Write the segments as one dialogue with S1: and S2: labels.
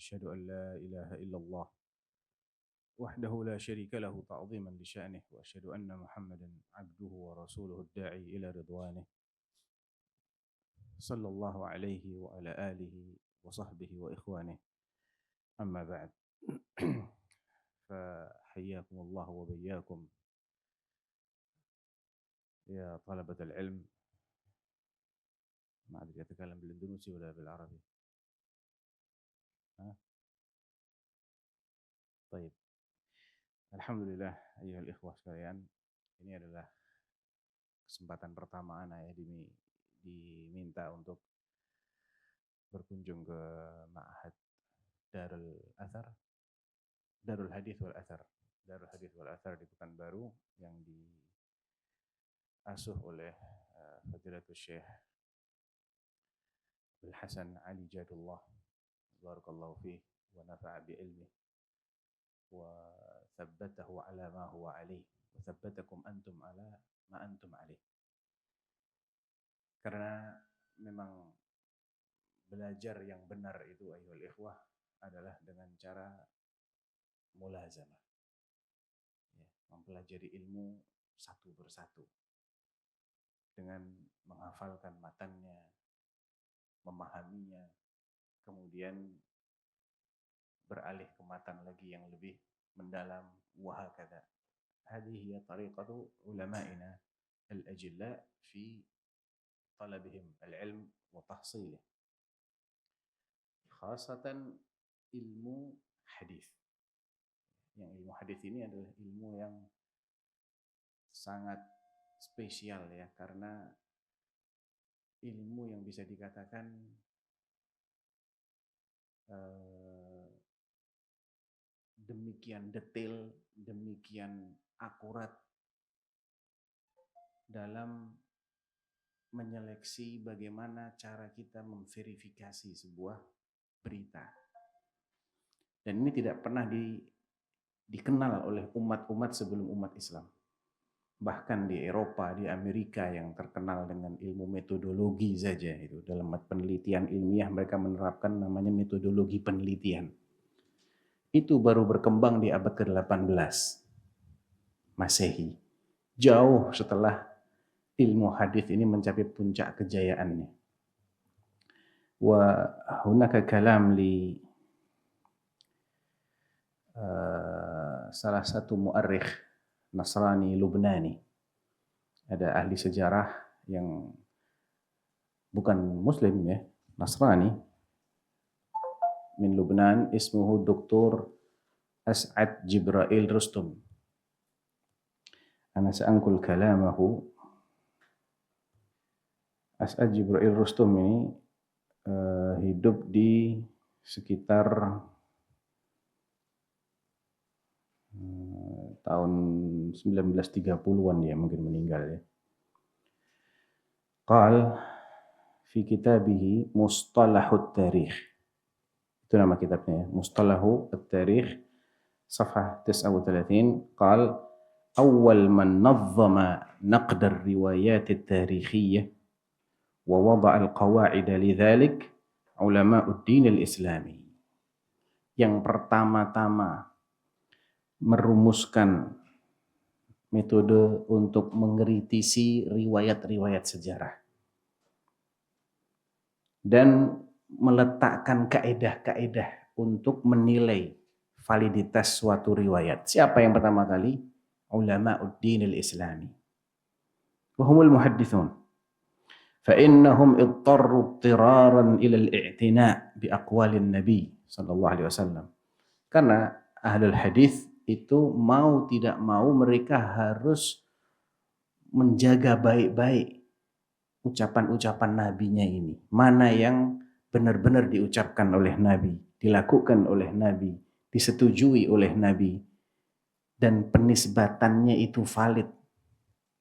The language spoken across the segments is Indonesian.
S1: أشهد أن لا إله إلا الله وحده لا شريك له تعظيما لشأنه وأشهد أن محمدا عبده ورسوله الداعي إلى رضوانه صلى الله عليه وعلى آله وصحبه وإخوانه أما بعد فحياكم الله وبياكم يا طلبة العلم. ما أدري أتكلم بالإندونيسي ولا بالعربي. طيب, alhamdulillah ayyuhal ikhwah sekalian. Ini adalah kesempatan pertama ana ya diminta untuk berkunjung ke Ma'had Darul Athar, Darul Hadits wal Athar, Darul Hadits wal Athar di Pekanbaru yang diasuh oleh Fadilatul Syekh Abdul Hasan Ali Jadullah, barakallahu fihi wa nafa'a bi ilmihi wa thabbatahu ala ma huwa alaih wa thabbatakum antum ala ma antum alaih. Karena memang belajar yang benar itu ayyuhal ikhwah adalah dengan cara mulazamah, ya, mempelajari ilmu satu persatu dengan menghafalkan matannya, memahaminya, kemudian beralih ke matan lagi yang lebih mendalam, wahakadha. Hadhihi hiya tariqatu ulama'ina al-ajilla fi talabihim al-ilm wa tahsilih, khasatan ilmu hadis. Yang ilmu hadis ini adalah ilmu yang sangat spesial ya, karena ilmu yang bisa dikatakan demikian detail, demikian akurat dalam menyeleksi bagaimana cara kita memverifikasi sebuah berita. Dan ini tidak pernah dikenal oleh umat-umat sebelum umat Islam. Bahkan di Eropa, di Amerika yang terkenal dengan ilmu metodologi saja, itu dalam penelitian ilmiah mereka menerapkan namanya metodologi penelitian. Itu baru berkembang di abad ke-18 Masehi, jauh setelah ilmu hadis ini mencapai puncak kejayaannya. Wa hunaka kalam li salah satu muarrikh Nasrani Lubnani. Ada ahli sejarah yang bukan muslim ya, Nasrani, min Lubnan, ismuhu Dr. As'ad Jibril Rustum. Ana sa'angkul kalamahu. As'ad Jibril Rustum ini hidup di sekitar tahun 1930-an ya, mungkin meninggal ya. Qal fi kitabihi Mustalahut Tarikh. Itu nama kitabnya ya, Mustalahut Tarikh, safhah 39. Qal awal man nazzama naqd ar-riwayat at-tarikhiyah wa wada' al-qawa'id lidzalik ulama'ud-din al-islami. Yang pertama-tama merumuskan metode untuk mengkritisi riwayat-riwayat sejarah dan meletakkan kaedah-kaedah untuk menilai validitas suatu riwayat. Siapa yang pertama kali? Ulama'ud-din al-islami. Wa humul muhaddithun. فإنهم اضطروا اضطرارا إلى الاعتناء بأقوال النبي صلى الله عليه وسلم. Karena ahlul hadis itu mau tidak mau mereka harus menjaga baik-baik ucapan-ucapan nabinya ini. Mana yang benar-benar diucapkan oleh nabi, dilakukan oleh nabi, disetujui oleh nabi, dan penisbatannya itu valid,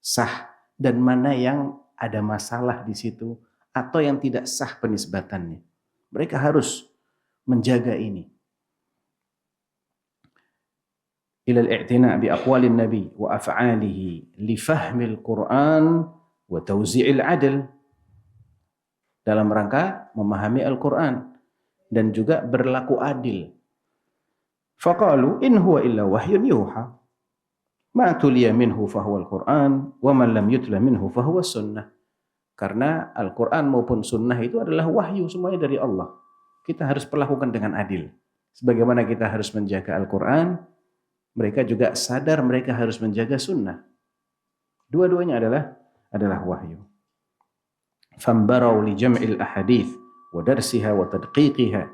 S1: sah, dan mana yang ada masalah di situ atau yang tidak sah penisbatannya. Mereka harus menjaga ini. Ila al-i'tina' bi aqwalin nabi wa af'alihi li fahmil Qur'an wa tawzi'il 'adl. Dalam rangka memahami Al-Qur'an dan juga berlaku adil. Faqalu in huwa illa wahyun yuha. Ma tuliya minhu fahuwa al-Qur'an wa man lam yutla minhu fahuwa sunnah. Karena Al-Qur'an maupun sunnah itu adalah wahyu, semuanya dari Allah. Kita harus perlakukan dengan adil. Sebagaimana kita harus menjaga Al-Qur'an, mereka juga sadar mereka harus menjaga sunnah. Dua-duanya adalah wahyu. Fambarau li jam'il ahadits wa darsiha wa tadqiqiha.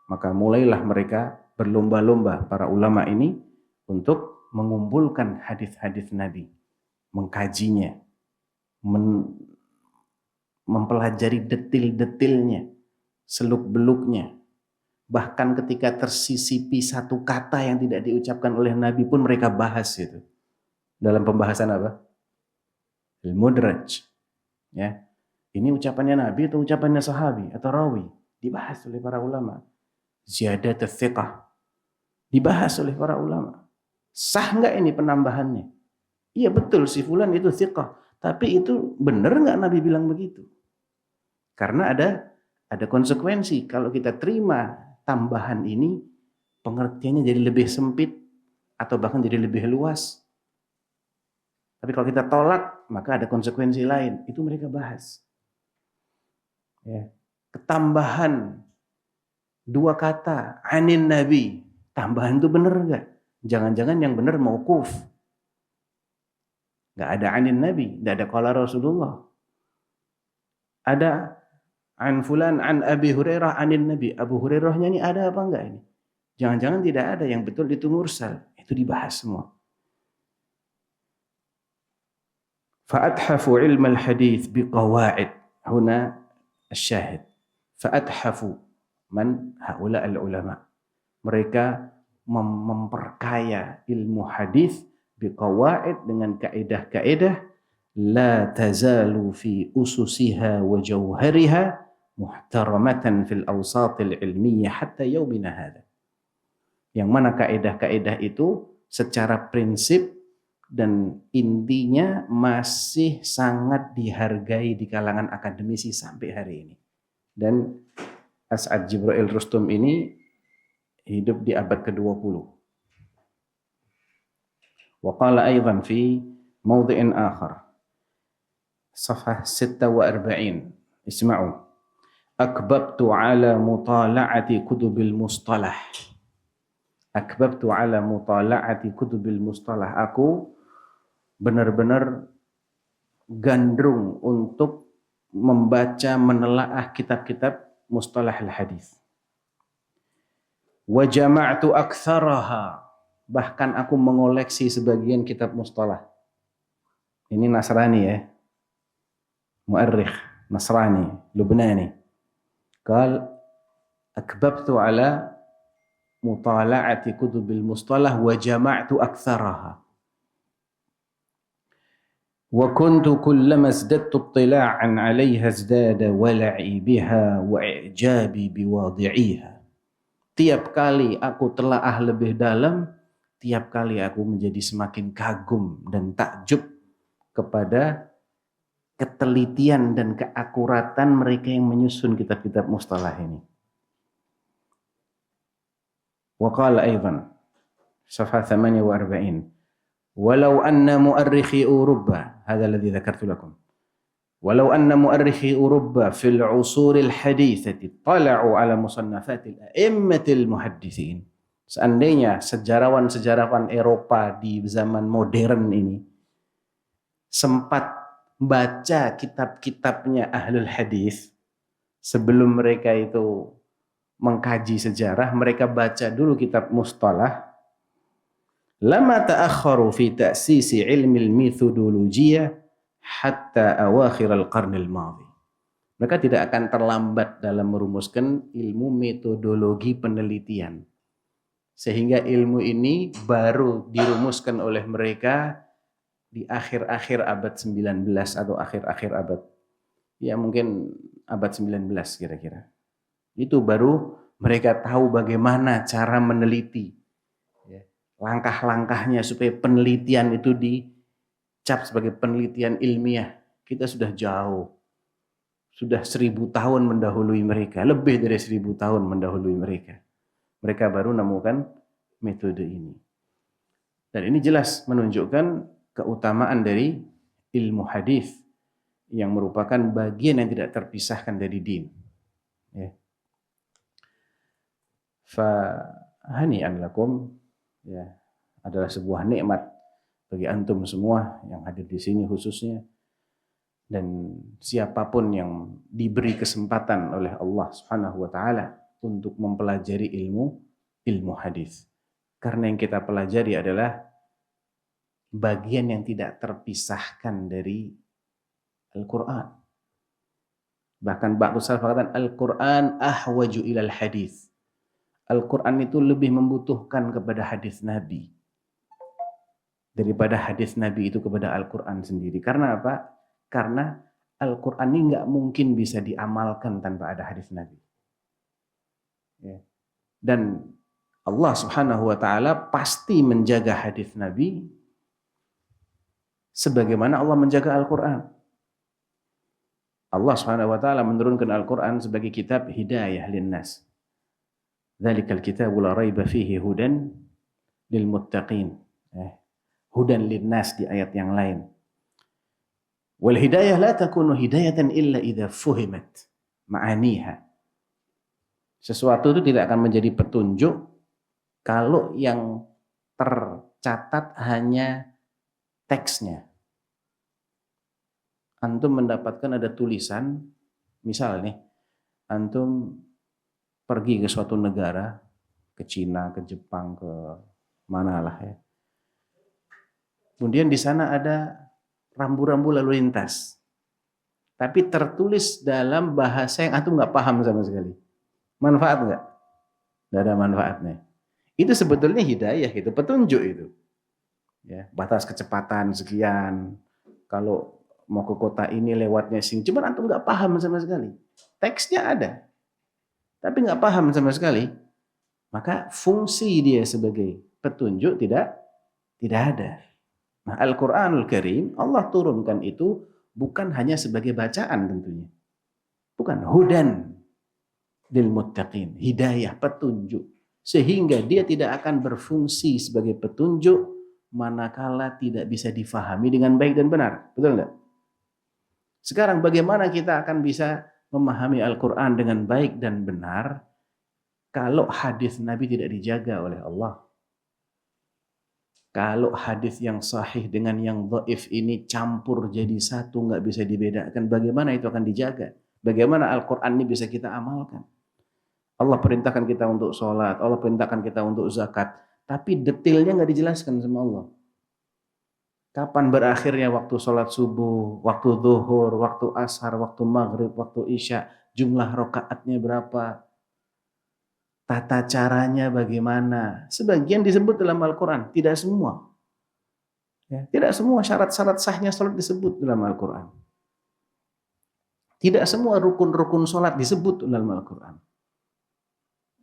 S1: Maka mulailah mereka berlomba-lomba para ulama ini untuk mengumpulkan hadis-hadis Nabi, mengkajinya, mempelajari detil-detilnya, seluk-beluknya. Bahkan ketika tersisipi satu kata yang tidak diucapkan oleh Nabi pun mereka bahas itu. Dalam pembahasan apa? Al-Mudraj. Ya. Ini ucapannya Nabi atau ucapannya sahabi atau rawi? Dibahas oleh para ulama. Ziyadat ats-thiqah. Dibahas oleh para ulama. Sah enggak ini penambahannya? Iya betul, si fulan itu thiqah. Tapi itu benar enggak Nabi bilang begitu? Karena ada konsekuensi. Kalau kita terima tambahan ini, pengertiannya jadi lebih sempit atau bahkan jadi lebih luas. Tapi kalau kita tolak, maka ada konsekuensi lain. Itu mereka bahas. Ya. Ketambahan 2 kata anin Nabi, tambahan itu benar enggak? Jangan-jangan yang benar mauquf. Enggak ada anin Nabi, enggak ada qala Rasulullah. Ada an fulan an Abi Hurairah anin Nabi. Abu Hurairahnya ini ada apa enggak ini? Jangan-jangan tidak ada, yang betul itu mursal. Itu dibahas semua. Fa'athafu ilm al-hadith biqawaid. Huna الشاهد. فأتحفوا من هؤلاء العلماء. Mereka memperkaya ilmu hadis biqawaid dengan kaidah-kaidah la tazalu fi ususiha wa jawhariha muhtaramatan fil awsatil ilmiyyah hatta yaumina hadha. Yang mana kaidah-kaidah itu secara prinsip dan intinya masih sangat dihargai di kalangan akademisi sampai hari ini. Dan As'ad Jibril Rustum ini hidup di abad ke-20. Wa qala aidan fi mawdhi'in akhar. Safhah 46. Isma'u. Akbabtu ala mutala'ati kutubil mustalah. Akbabtu ala mutala'ati kutubil mustalah. Aku benar-benar gandrung untuk membaca, menelaah kitab-kitab mustalah al-hadis. Wa jama'tu aktsaraha. Bahkan aku mengoleksi sebagian kitab mustalah. Ini Nasrani ya. Mu'arrikh Nasrani, Lubnani. Qal akbabtu ala mutala'ati kutubil mustalah wa jama'tu aktsaraha. وكنت كلما ازددت اطلاعا عليها ازداد ولعي بها وإعجابي بواضعيها. Tiap kali aku telaah lebih dalam, tiap kali aku menjadi semakin kagum dan takjub kepada ketelitian dan keakuratan mereka yang menyusun kitab-kitab mustalah ini. Wa qala aidan safha 48. Walau anna mu'arrikhi Uruba, hadha alladhi dzakartu lakum. Walau anna mu'arrikhi Uruba fil usuril haditsati tala'u ala musannafatil a'immatil muhadditsin. Seandainya sejarawan-sejarawan Eropa di zaman modern ini sempat baca kitab-kitabnya ahlul hadis sebelum mereka itu mengkaji sejarah, mereka baca dulu kitab mustalah. Lama ta'akharu fi ta'sisi ilmi al-methodologiya hatta awakhir al-qarn al-madhi. Mereka tidak akan terlambat dalam merumuskan ilmu metodologi penelitian. Sehingga ilmu ini baru dirumuskan oleh mereka di akhir-akhir abad 19 atau akhir-akhir abad, ya mungkin abad 19 kira-kira. Itu baru mereka tahu bagaimana cara meneliti. Langkah-langkahnya supaya penelitian itu dicap sebagai penelitian ilmiah. Kita sudah jauh. sudah 1000 tahun mendahului mereka, lebih dari 1000 tahun mendahului mereka. Mereka baru menemukan metode ini. Dan ini jelas menunjukkan keutamaan dari ilmu hadis yang merupakan bagian yang tidak terpisahkan dari din. Ya. Fahani'an lakum, ya, adalah sebuah nikmat bagi antum semua yang hadir di sini khususnya, dan siapapun yang diberi kesempatan oleh Allah Subhanahu wa taala untuk mempelajari ilmu hadis. Karena yang kita pelajari adalah bagian yang tidak terpisahkan dari Al-Qur'an. Bahkan ba'du salaf mengatakan Al-Qur'an ahwaju ilal hadis. Al-Qur'an itu lebih membutuhkan kepada hadis Nabi daripada hadis Nabi itu kepada Al-Qur'an sendiri. Karena apa? Karena Al-Qur'an ini nggak mungkin bisa diamalkan tanpa ada hadis Nabi. Ya. Dan Allah Subhanahu wa taala pasti menjaga hadis Nabi sebagaimana Allah menjaga Al-Qur'an. Allah Subhanahu wa taala menurunkan Al-Qur'an sebagai kitab hidayah linnas. Dzalikal kitabu la raiba fihi hudan lil muttaqin. Hudan linnas di ayat yang lain. Wal hidayah la takunu hidayatan illa idza fuhimat ma'aniha. Sesuatu itu tidak akan menjadi petunjuk kalau yang tercatat hanya teksnya. Antum mendapatkan ada tulisan, misal nih, antum pergi ke suatu negara, ke Cina, ke Jepang, ke manalah ya. Kemudian di sana ada rambu-rambu lalu lintas. Tapi tertulis dalam bahasa yang antum nggak paham sama sekali. Manfaat nggak? Nggak ada manfaatnya. Itu sebetulnya hidayah, itu petunjuk itu. Ya, batas kecepatan sekian. Kalau mau ke kota ini lewatnya sini, cuman antum nggak paham sama sekali. Teksnya ada, tapi nggak paham sama sekali. Maka fungsi dia sebagai petunjuk tidak ada. Nah, Al-Quranul Karim Allah turunkan itu bukan hanya sebagai bacaan tentunya. Bukan, hudan lil muttaqin, hidayah, petunjuk. Sehingga dia tidak akan berfungsi sebagai petunjuk manakala tidak bisa difahami dengan baik dan benar. Betul enggak? Sekarang bagaimana kita akan bisa memahami Al-Quran dengan baik dan benar kalau hadis Nabi tidak dijaga oleh Allah? Kalau hadis yang sahih dengan yang dhaif ini campur jadi satu, nggak bisa dibedakan, bagaimana itu akan dijaga? Bagaimana Al-Quran ini bisa kita amalkan? Allah perintahkan kita untuk sholat, Allah perintahkan kita untuk zakat, tapi detailnya nggak dijelaskan sama Allah. Kapan berakhirnya waktu sholat subuh, waktu zuhur, waktu ashar, waktu maghrib, waktu isya, jumlah rakaatnya berapa, tata caranya bagaimana. Sebagian disebut dalam Al-Quran, tidak semua. Ya, tidak semua syarat-syarat sahnya sholat disebut dalam Al-Quran. Tidak semua rukun-rukun sholat disebut dalam Al-Quran.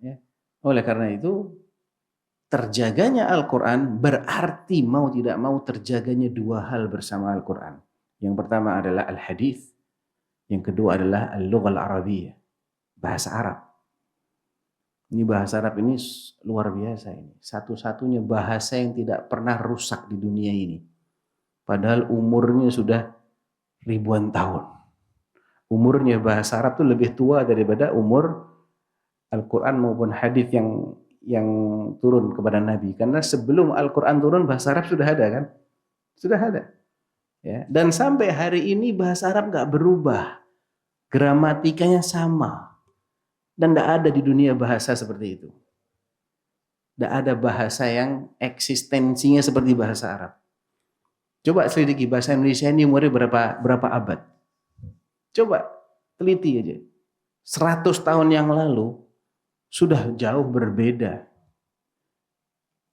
S1: Ya. Oleh karena itu, terjaganya Al-Quran berarti mau tidak mau terjaganya dua hal bersama Al-Quran. Yang pertama adalah Al-Hadith, yang kedua adalah Al-Lughah Al-Arabiyyah, bahasa Arab. Ini bahasa Arab ini luar biasa ini. Satu-satunya bahasa yang tidak pernah rusak di dunia ini. Padahal umurnya sudah ribuan tahun. Umurnya bahasa Arab itu lebih tua daripada umur Al-Quran maupun hadis yang turun kepada Nabi. Karena sebelum Al-Quran turun bahasa Arab sudah ada kan? Sudah ada. Ya. Dan sampai hari ini bahasa Arab nggak berubah. Gramatikanya sama. Dan tidak ada di dunia bahasa seperti itu. Tidak ada bahasa yang eksistensinya seperti bahasa Arab. Coba selidiki bahasa Indonesia ini umurnya berapa abad. Coba teliti aja. 100 tahun yang lalu sudah jauh berbeda.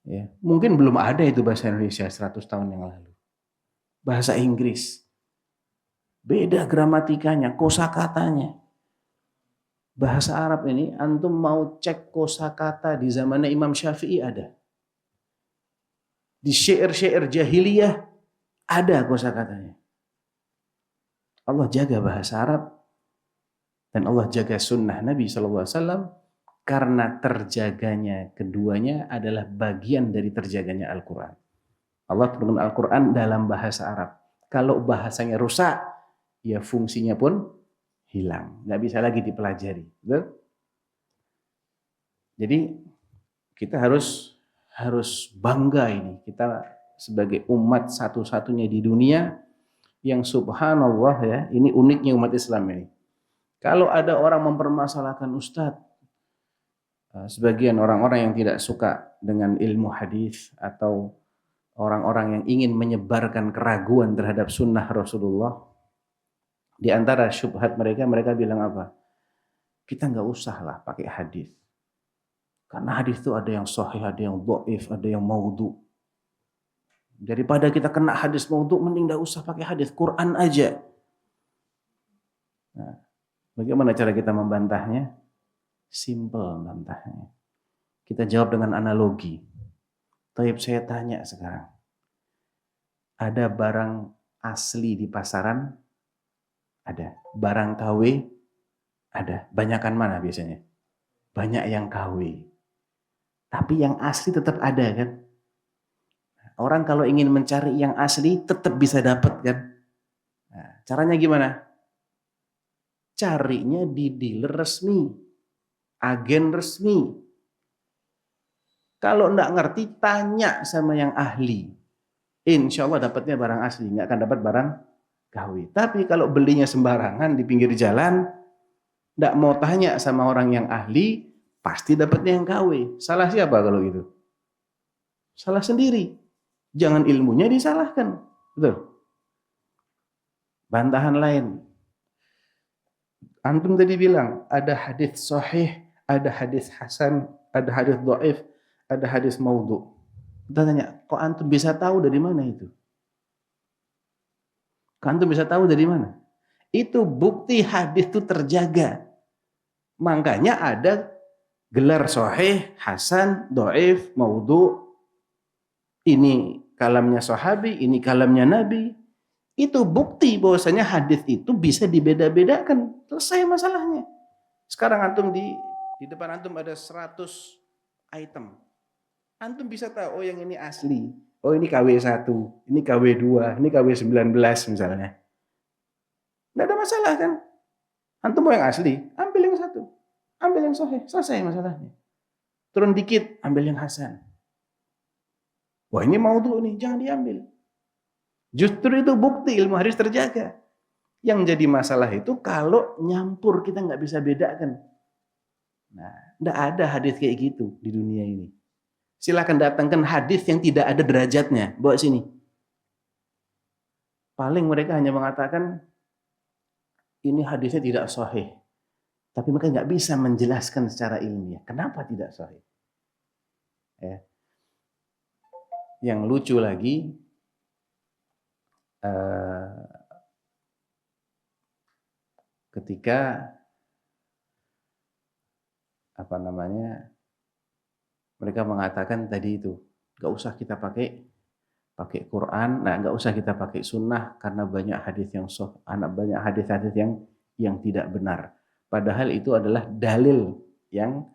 S1: Ya, mungkin belum ada itu bahasa Indonesia 100 tahun yang lalu. Bahasa Inggris. Beda gramatikanya, kosakatanya. Bahasa Arab ini, antum mau cek kosakata di zamannya Imam Syafi'i ada. Di syair-syair jahiliyah ada kosakatanya. Allah jaga bahasa Arab Dan Allah jaga sunnah Nabi SAW karena terjaganya keduanya adalah bagian dari terjaganya Al-Quran. Allah turunkan Al-Quran dalam bahasa Arab. Kalau bahasanya rusak, ya fungsinya pun hilang. Nggak bisa lagi dipelajari. Betul? Jadi kita harus bangga ini. Kita sebagai umat satu-satunya di dunia yang subhanallah ya, ini uniknya umat Islam ini. Kalau ada orang mempermasalahkan Ustadz, sebagian orang-orang yang tidak suka dengan ilmu hadis atau orang-orang yang ingin menyebarkan keraguan terhadap sunnah Rasulullah, di antara syubhat mereka bilang apa? Kita nggak usah lah pakai hadis. Karena hadis itu ada yang sahih, ada yang dhaif, ada yang maudhu. Daripada kita kena hadis maudhu, mending nggak usah pakai hadis, Quran aja. Nah, bagaimana cara kita membantahnya? Simple membantahnya. Kita jawab dengan analogi. Taib, saya tanya sekarang. Ada barang asli di pasaran? Ada. Barang KW? Ada. Banyakan mana biasanya? Banyak yang KW. Tapi yang asli tetap ada kan? Orang kalau ingin mencari yang asli tetap bisa dapat kan? Nah, caranya gimana? Carinya di dealer resmi, agen resmi. Kalau enggak ngerti, tanya sama yang ahli. Insya Allah dapatnya barang asli, nggak akan dapat barang KW. Tapi kalau belinya sembarangan di pinggir jalan, nggak mau tanya sama orang yang ahli, pasti dapatnya yang KW. Salah siapa kalau gitu? Salah sendiri. Jangan ilmunya disalahkan. Betul. Bantahan lain. Antum tadi bilang, ada hadis sahih, ada hadis hasan, ada hadis dhaif, ada hadis maudhu. Kita tanya, kok antum bisa tahu dari mana itu? Kok antum bisa tahu dari mana? Itu bukti hadis itu terjaga. Makanya ada gelar sahih, hasan, dhaif, maudhu. Ini kalamnya sahabi, ini kalamnya Nabi. Itu bukti bahwasanya hadis itu bisa dibeda-bedakan. Selesai masalahnya. Sekarang antum di depan antum ada 100 item. Antum bisa tahu, oh yang ini asli. Oh ini KW1, ini KW2, ini KW19 misalnya. Tidak ada masalah kan? Antum mau yang asli, ambil yang satu. Ambil yang sahih, selesai masalahnya. Turun dikit, ambil yang hasan. Wah ini maudhu nih, jangan diambil. Justru itu bukti ilmu hadis terjaga. Yang jadi masalah itu kalau nyampur kita nggak bisa bedakan. Nah, nggak ada hadis kayak gitu di dunia ini. Silakan datangkan hadis yang tidak ada derajatnya, bawa sini. Paling mereka hanya mengatakan ini hadisnya tidak sahih, tapi mereka nggak bisa menjelaskan secara ilmiah kenapa tidak sahih. Ya. Yang lucu lagi, ketika mereka mengatakan tadi itu nggak usah kita pakai Quran, nah nggak usah kita pakai sunnah karena banyak hadis yang banyak hadis-hadis yang tidak benar. Padahal itu adalah dalil yang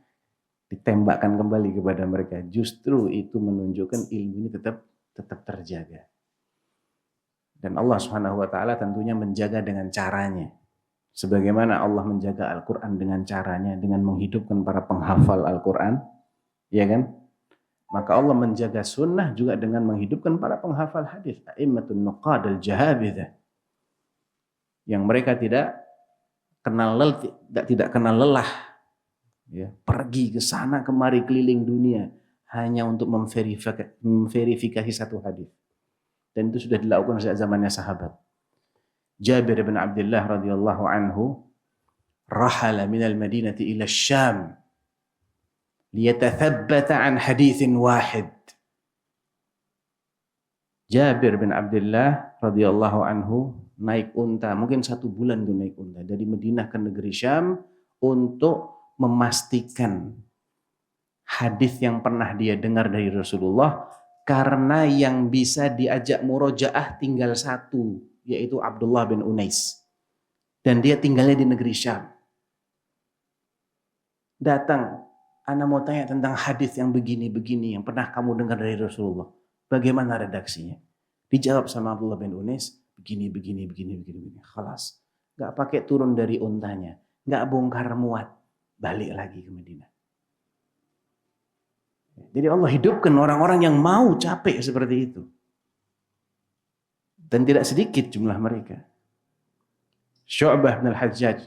S1: ditembakkan kembali kepada mereka. Justru itu menunjukkan ilmu ini tetap terjaga. Dan Allah Subhanahu wa taala tentunya menjaga dengan caranya. Sebagaimana Allah menjaga Al-Qur'an dengan caranya, dengan menghidupkan para penghafal Al-Qur'an, ya kan? Maka Allah menjaga sunnah juga dengan menghidupkan para penghafal hadis, a'immatun nuqad al-jahabidhah. Yang mereka tidak kenal lelah. Ya, pergi ke sana kemari keliling dunia hanya untuk memverifikasi satu hadis. Dan itu sudah dilakukan sejak zamannya sahabat. Jabir bin Abdullah radhiyallahu anhu rahala minal madinati ila Syam liyatathabbata an haditsin wahid. Jabir bin Abdullah radhiyallahu anhu naik unta, mungkin 1 bulan tuh naik unta dari Madinah ke negeri Syam untuk memastikan hadis yang pernah dia dengar dari Rasulullah, karena yang bisa diajak murojaah tinggal 1, yaitu Abdullah bin Unais, dan dia tinggalnya di negeri Syam. Datang, ana mau tanya tentang hadis yang begini-begini yang pernah kamu dengar dari Rasulullah. Bagaimana redaksinya? Dijawab sama Abdullah bin Unais, begini. Khalas. Gak pakai turun dari untanya. Gak bongkar muat. Balik lagi ke Madinah. Jadi Allah hidupkan orang-orang yang mau capek seperti itu. Dan tidak sedikit jumlah mereka. Syu'bah bin al-Hajjaj,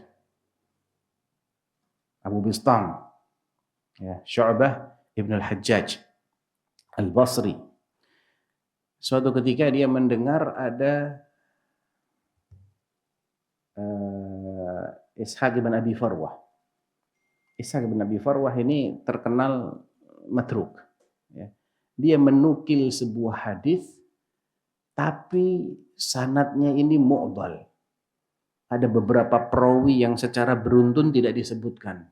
S1: Abu Bistam, ya, Syu'bah ibn al-Hajjaj al-Basri. Suatu ketika dia mendengar ada Ishaq bin Abi Farwah. Ishaq bin Abi Farwah ini terkenal matruk. Ya. Dia menukil sebuah hadis, tapi sanadnya ini mu'dal. Ada beberapa perawi yang secara beruntun tidak disebutkan.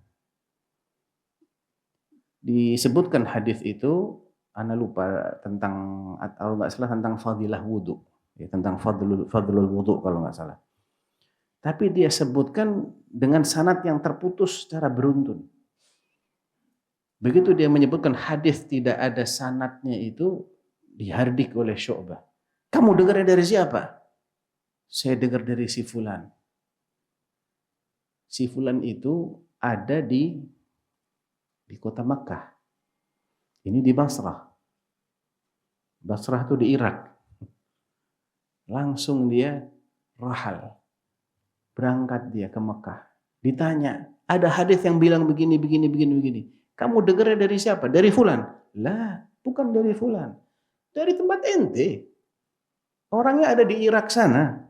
S1: Disebutkan hadis itu, ana lupa tentang, atau nggak salah tentang fadilah wudhu, ya, tentang fadlul wudhu kalau nggak salah. Tapi dia sebutkan dengan sanad yang terputus secara beruntun. Begitu dia menyebutkan hadis tidak ada sanadnya itu, dihardik oleh Syu'bah. Kamu dengarnya dari siapa? Saya dengar dari si fulan. Si fulan itu ada di kota Makkah. Ini di Basrah. Basrah itu di Irak. Langsung dia rahal. Berangkat dia ke Makkah. Ditanya, ada hadis yang bilang begini. Kamu dengarnya dari siapa? Dari fulan. Lah, bukan dari fulan. Dari tempat ente. Orangnya ada di Irak sana.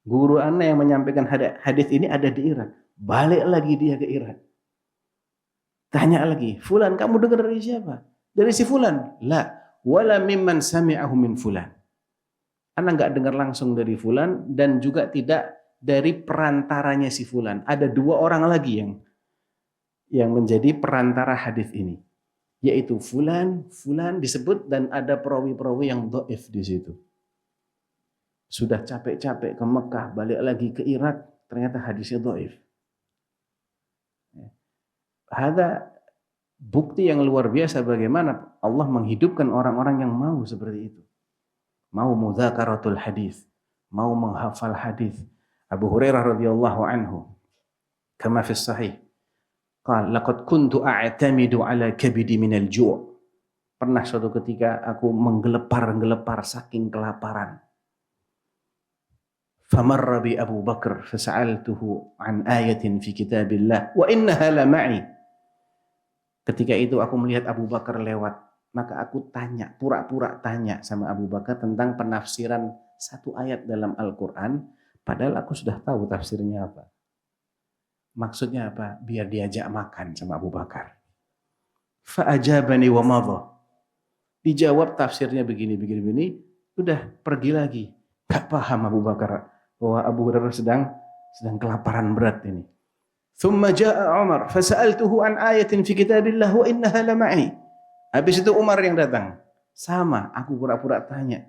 S1: Guru ana yang menyampaikan hadis ini ada di Irak. Balik lagi dia ke Irak. Tanya lagi, fulan kamu dengar dari siapa? Dari si fulan. La, wala mimman sami'ahu min fulan. Ana enggak dengar langsung dari fulan dan juga tidak dari perantaranya si fulan. Ada dua orang lagi yang menjadi perantara hadis ini. Yaitu fulan disebut dan ada perawi-perawi yang dhaif di situ. Sudah capek-capek ke Mekah, balik lagi ke Irak, ternyata hadisnya dhaif. Ada bukti yang luar biasa bagaimana Allah menghidupkan orang-orang yang mau seperti itu. Mau mudzakaratul hadis, mau menghafal hadis. Abu Hurairah radhiyallahu anhu, kama fi sahih, qala laqad kuntu a'tamidu ala kabidi minal ju'. Pernah suatu ketika aku menggelepar saking kelaparan. Famarra bi Abu Bakar fasa'altuhu an ayatin fi kitabillah wa innaha la ma'i. Ketika itu aku melihat Abu Bakar lewat, maka aku tanya, pura-pura tanya sama Abu Bakar tentang penafsiran satu ayat dalam Al-Quran, padahal aku sudah tahu tafsirnya apa. Maksudnya apa? Biar diajak makan sama Abu Bakar. Fa'ajabani wa madha. Dijawab tafsirnya begini, udah pergi lagi. Gak paham Abu Bakar bahwa Abu Hurairah sedang kelaparan berat ini. Thumma jaa Umar fasa'altuhu an ayatin fi kitabillah wa innaha la ma'i. Habis itu Umar yang datang. Sama, aku pura-pura tanya.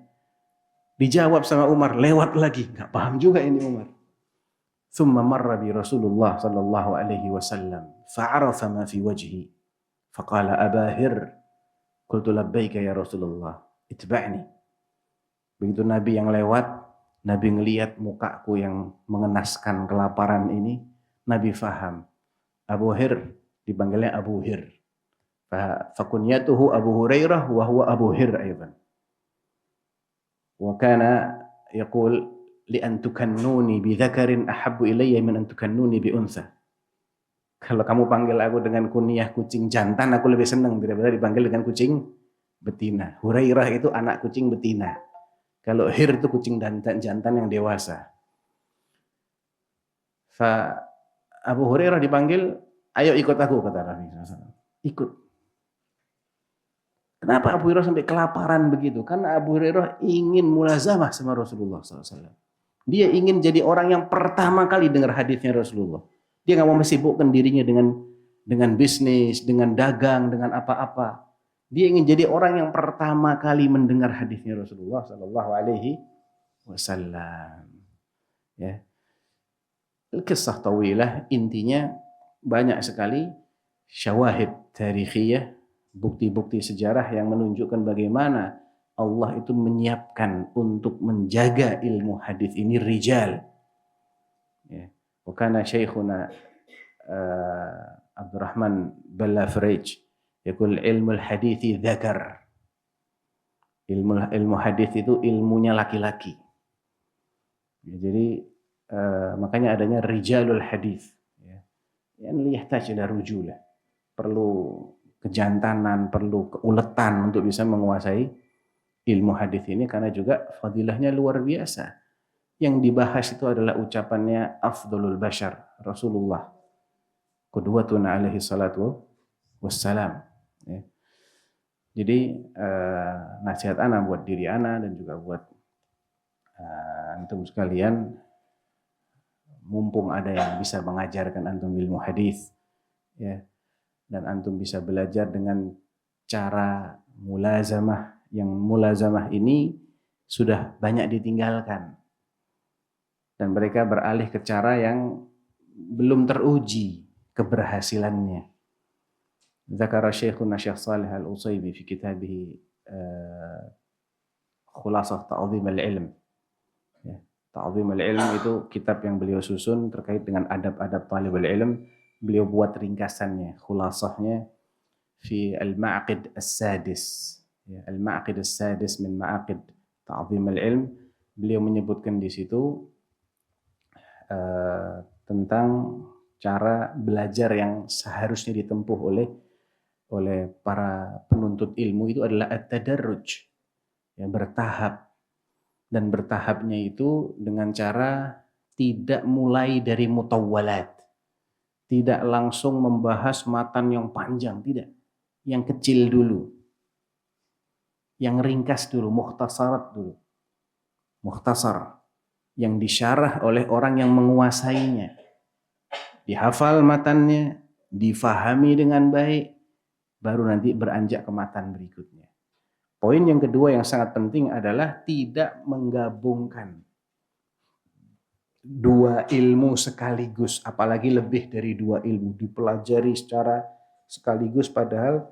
S1: Dijawab sama Umar, lewat lagi. Enggak paham juga ini Umar. Thumma marra bi Rasulullah sallallahu alaihi wasallam fa'arafa ma fi wajhi. Faqala Aba Hir. Qultu labbaika ya Rasulullah. Itba'ni. Begitu Nabi yang lewat, Nabi ngelihat mukaku yang mengenaskan kelaparan ini, Nabi faham. Abu Hir, dipanggilnya Abu Hir. Fakunyatuhu Abu Hurairah wa huwa Abu Hir aydan. Wa kana yaqul li an tukannuni bi dzakarin ahabbu ilayya min an tukannuni bi untha. Kalau kamu panggil aku dengan kunyah kucing jantan, aku lebih senang daripada dipanggil dengan kucing betina. Hurairah itu anak kucing betina. Kalau Hir itu kucing jantan yang dewasa. Abu Hurairah dipanggil, ayo ikut aku, kata Nabi SAW. Ikut. Kenapa Abu Hurairah sampai kelaparan begitu? Karena Abu Hurairah ingin mulazamah sama Rasulullah SAW. Dia ingin jadi orang yang pertama kali dengar hadisnya Rasulullah. Dia nggak mau mensibukkan dirinya dengan bisnis, dengan dagang, dengan apa-apa. Dia ingin jadi orang yang pertama kali mendengar hadisnya Rasulullah Sallallahu Alaihi Wasallam. Ya, kisah tawilah intinya banyak sekali syawahid tarikhiyah, bukti-bukti sejarah yang menunjukkan bagaimana Allah itu menyiapkan untuk menjaga ilmu hadis ini rijal. Ya. Wa kana syekhuna Abdurrahman Ballafrij yaqul ilmu al-hadithi dzakar. Ilmu hadis itu ilmunya laki-laki. Ya, jadi makanya adanya rijalul hadis. Ya. Yang liyahtaj ila rujulah. Perlu kejantanan, perlu keuletan untuk bisa menguasai ilmu hadis ini, karena juga fadilahnya luar biasa. Yang dibahas itu adalah ucapannya afdalul bashar, Rasulullah, qudwatun alaihi salatu wassalam. Ya. Jadi nasihat ana buat diri ana dan juga buat antum sekalian, mumpung ada yang bisa mengajarkan antum ilmu hadis, ya, dan antum bisa belajar dengan cara mulazamah, yang mulazamah ini sudah banyak ditinggalkan dan mereka beralih ke cara yang belum teruji keberhasilannya. Dzakara Syekhuna Syekh Shalih Al-Utsaimin fi kitabih Khulasah Ta'zim al-Ilm. Ya, Ta'zim al-Ilm itu kitab yang beliau susun terkait dengan adab-adab talibul ilm. Beliau buat ringkasannya, khulasahnya fi al-ma'aqid as-sadis. Ya, al-ma'aqid as-sadis min ma'aqid Ta'zim al-Ilm. Beliau menyebutkan di situ tentang cara belajar yang seharusnya ditempuh oleh para penuntut ilmu itu adalah at-tadarruj, ya, bertahap. Dan bertahapnya itu dengan cara tidak mulai dari mutawwalat, tidak langsung membahas matan yang panjang, tidak. Yang kecil dulu, yang ringkas dulu, mukhtasarat dulu. Mukhtasar yang disyarah oleh orang yang menguasainya, dihafal matannya, difahami dengan baik, baru nanti beranjak ke matan berikutnya. Poin yang kedua yang sangat penting adalah tidak menggabungkan dua ilmu sekaligus, apalagi lebih dari dua ilmu dipelajari secara sekaligus, padahal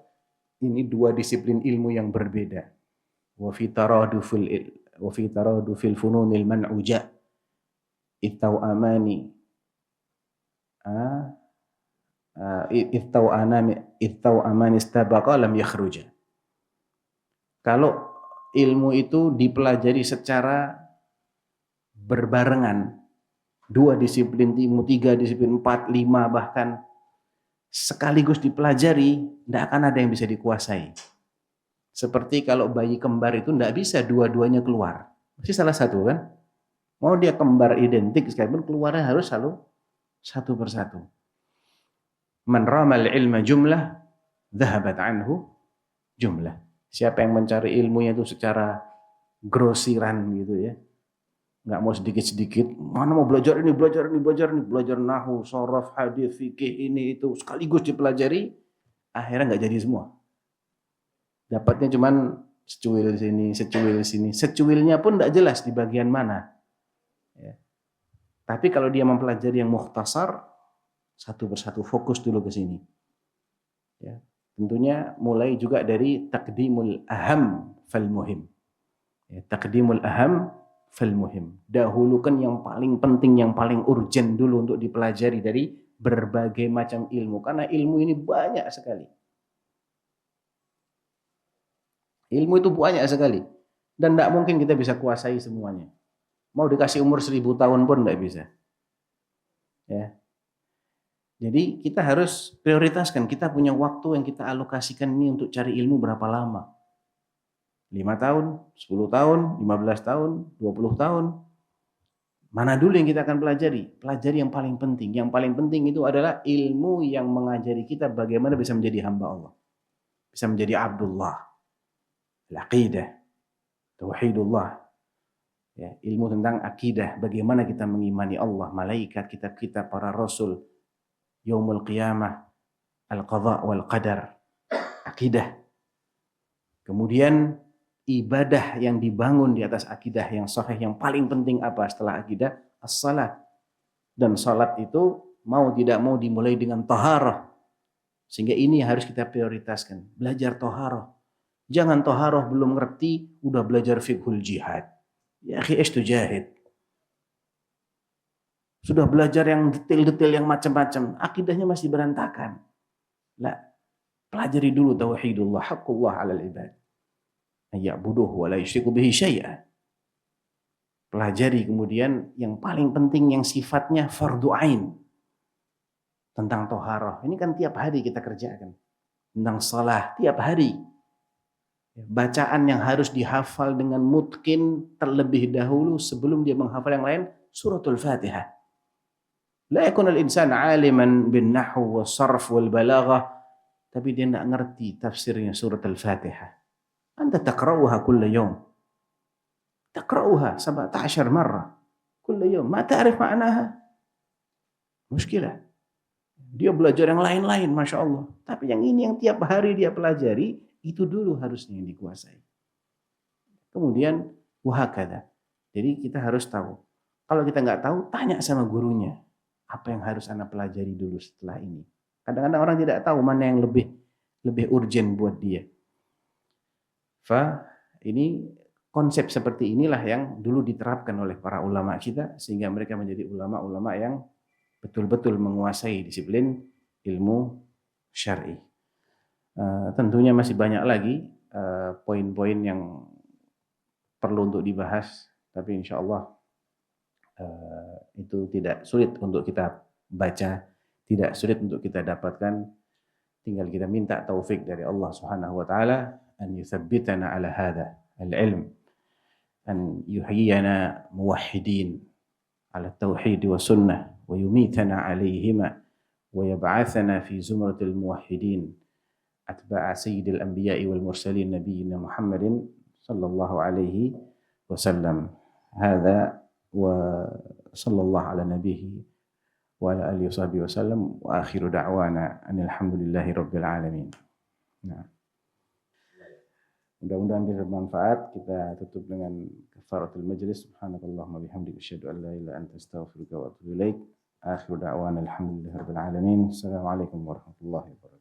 S1: ini dua disiplin ilmu yang berbeda. Wa fi taradufil fununil man'uja ittau amani ittau amani istabaqa lam yakhruja. Kalau ilmu itu dipelajari secara berbarengan, dua disiplin ilmu, 3 disiplin, 4, 5 bahkan sekaligus dipelajari, tidak akan ada yang bisa dikuasai. Seperti kalau bayi kembar itu tidak bisa dua-duanya keluar, mesti salah satu kan. Mau dia kembar identik sekalipun keluarnya harus selalu satu persatu. Man ramal ilma jumlah dhahabat anhu jumlah. Siapa yang mencari ilmunya itu secara grosiran gitu ya, nggak mau sedikit-sedikit, mana mau belajar ini, belajar nahwu, sharaf, hadis, fikih, ini itu sekaligus dipelajari, akhirnya nggak jadi semua. Dapatnya cuman secuil sini, secuilnya pun nggak jelas di bagian mana. Ya. Tapi kalau dia mempelajari yang mukhtasar, satu persatu fokus dulu ke sini. Ya. Tentunya mulai juga dari taqdimul aham fal muhim. Ya, taqdimul aham fal muhim. Dahulukan yang paling penting, yang paling urgent dulu untuk dipelajari dari berbagai macam ilmu. Karena ilmu ini banyak sekali. Ilmu itu banyak sekali. Dan tidak mungkin kita bisa kuasai semuanya. Mau dikasih umur 1000 tahun pun tidak bisa. Ya. Jadi kita harus prioritaskan, kita punya waktu yang kita alokasikan ini untuk cari ilmu berapa lama. 5 tahun, 10 tahun, 15 tahun, 20 tahun. Mana dulu yang kita akan pelajari? Pelajari yang paling penting. Yang paling penting itu adalah ilmu yang mengajari kita bagaimana bisa menjadi hamba Allah. Bisa menjadi Abdullah. Al-aqidah. Tauhidullah. Ya, ilmu tentang akidah. Bagaimana kita mengimani Allah, malaikat, kitab-kitab, para rasul. Yaumul qiyamah, al-qadha wal qadar, akidah. Kemudian ibadah yang dibangun di atas akidah yang sahih, yang paling penting apa setelah akidah? As-salat. Dan salat itu mau tidak mau dimulai dengan taharah. Sehingga ini yang harus kita prioritaskan. Belajar toharoh. Jangan toharoh belum ngerti, udah belajar fiqhul jihad. Ya akhi, ish tujahid. Sudah belajar yang detail-detail yang macam-macam. Akidahnya masih berantakan. Lah, pelajari dulu tauhidullah, haqqullah 'alal ibad. Ya'buduhu wa la yusyriku bihi syai'a. Pelajari kemudian yang paling penting yang sifatnya fardu ain. Tentang toharoh. Ini kan tiap hari kita kerjakan. Tentang salah tiap hari. Bacaan yang harus dihafal dengan mutqin terlebih dahulu sebelum dia menghafal yang lain, suratul Fatihah. La yakun al-insan 'aliman bin nahwu was sarf wal balaghah tapi dia tidak ngerti tafsirnya surat al-Fatihah. Anta taqra'uha kulla yawm. Taqra'uha 17 marrah kulla yawm, ma ta'rif ma'naha. Muskilah. Dia belajar yang lain-lain, Masya Allah. Tapi yang ini yang tiap hari dia pelajari, itu dulu harusnya yang dikuasai. Kemudian, wahakadha. Jadi kita harus tahu. Kalau kita nggak tahu, tanya sama gurunya. Apa yang harus anak pelajari dulu setelah ini. Kadang-kadang orang tidak tahu mana yang lebih urgent buat dia. Ini konsep seperti inilah yang dulu diterapkan oleh para ulama kita, sehingga mereka menjadi ulama-ulama yang betul-betul menguasai disiplin ilmu syar'i. Tentunya masih banyak lagi poin-poin yang perlu untuk dibahas, tapi insya Allah itu tidak sulit untuk kita baca, tidak sulit untuk kita dapatkan. Tinggal kita minta taufik dari Allah Subhanahu wa taala an yuthabbitana ala hadha al-ilm, an yuhyiyana muwahhidin ala tauhid wa sunnah wa yumitana alaihima wa yab'athana fi zumratil muwahhidin atba'a sayyidil anbiya'i wal mursalin nabiyina Muhammadin sallallahu alaihi wasallam. Hadza wa sallallahu ala nabihi wa ala alihi wasallam wa akhiru da'wana alhamdulillahi rabbil alamin. Nah, mudah-mudahan bisa bermanfaat. Kita tutup dengan kafaratul majlis. Subhanakallahumma bihamdika asyhadu an la ilaha illa anta astaghfiruka wa atubu ilaik. Akhiru da'wana alhamdulillahi rabbil alamin. Assalamualaikum warahmatullahi wabarakatuh.